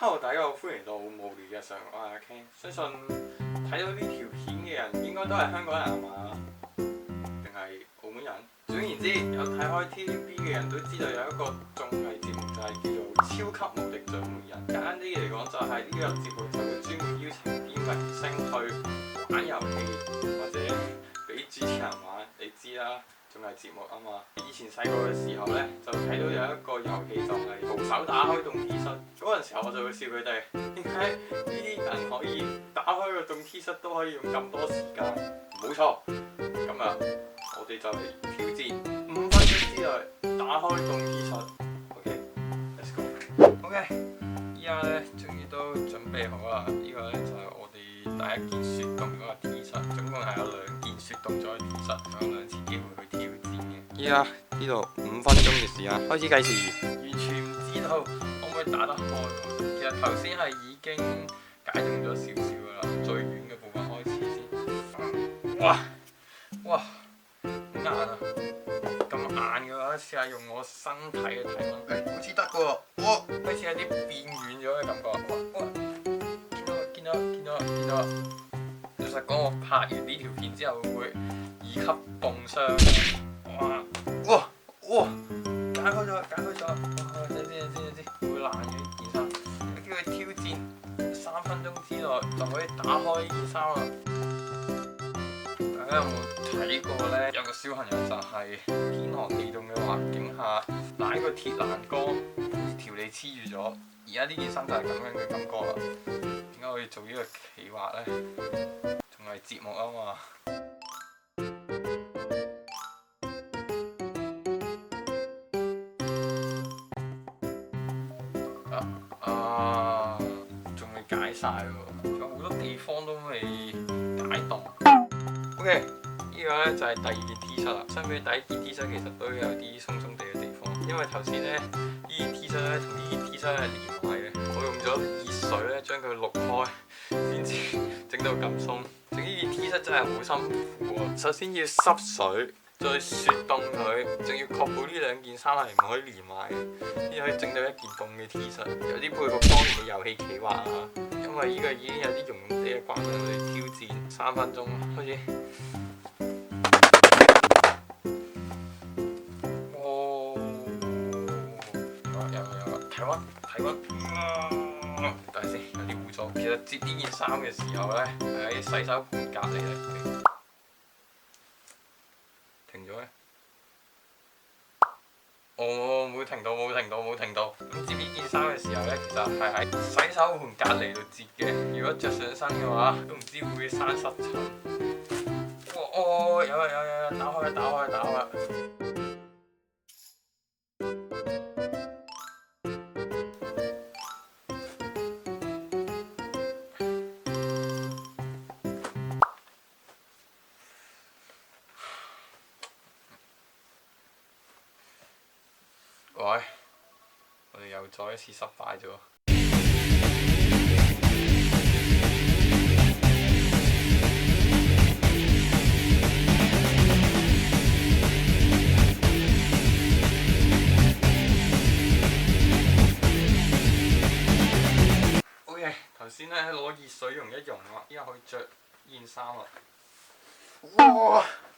Hello，大家好，歡迎到無聊日常，我係阿 Ken。相信睇到呢條片嘅人應該都係香港人係嘛？定係澳門人？總言之，有睇開 TVB 嘅人都知道有一個綜藝節目就係叫做《超級無敵獎門人》。簡單啲嚟講，就係呢個節目就會專門邀請啲明星去玩遊戲，或者俾主持人玩。你知啦。綜藝節目啊嘛，以前細個嘅時候呢，就睇到有一個遊戲就係徒手打開棟 T 恤，嗰陣時候我就會笑佢哋點解呢啲人可以打開個棟 T 恤都可以用咁多時間？冇錯，咁啊，我哋就嚟挑戰5分鐘之內打開棟 T 恤。OK，let's go。OK，依家呢，終於都準備好啦。呢個呢，就係我哋第一件雪凍嗰個 T 恤，總共係有2件雪凍咗嘅 T 恤，有2次機會去挑戰嘅。依家呢度5分鐘嘅時間開始計時，完全唔知道可唔可以打得開喎。其實頭先係已經解凍咗少少噶啦，最軟嘅部分開始先。哇，好硬啊！咁硬嘅話，試下用我身體嘅體溫，好似得嘅喎。開始有啲變軟咗嘅感覺。見到。老實講，我拍完呢條片之後會2級凍傷。哇！解開咗！等先，會爛嘅呢件衫。叫佢挑戰3分鐘之內就可以打開呢件衫啦。大家有冇睇過呢？有個小朋友就係天寒地凍嘅環境下，拿個鐵欄杆，條脷黐住咗。而家呢件衫就係咁樣嘅感覺啦。點解我要做呢個企劃呢？仲係節目啊嘛。仲未解晒喎，仲有好多地方都未解凍。OK，呢個呢就係第2件 T 恤啦。相比第1件 T 恤其實都有啲鬆鬆地嘅地方，因為頭先呢件 T 恤呢同呢件 T 恤係連埋嘅，我用咗熱水呢將佢渌開，先至整到咁鬆。整呢件 T 恤真係好辛苦喎，首先要濕水。再雪凍佢，仲要確保呢2件衫係唔可以連埋嘅，先可以整到一件凍嘅 T 恤。有啲佩服當年嘅遊戲企劃啊，因為呢個已經有啲融融地嘅關係，我哋挑戰3分鐘開始。有體溫，等下先，有啲污糟。其實摺呢件衫嘅時候呢，係喺洗手盆隔離咧。停咗咧？冇停到。咁摺呢件衫嘅時候呢，其實係喺洗手盆隔離度摺嘅。如果着上身嘅話，都唔知會唔會生濕疹。有，打開。喂，我哋又再一次失敗咗。OK， 頭先呢攞熱水溶一溶啦，依家可以着呢件衫啦。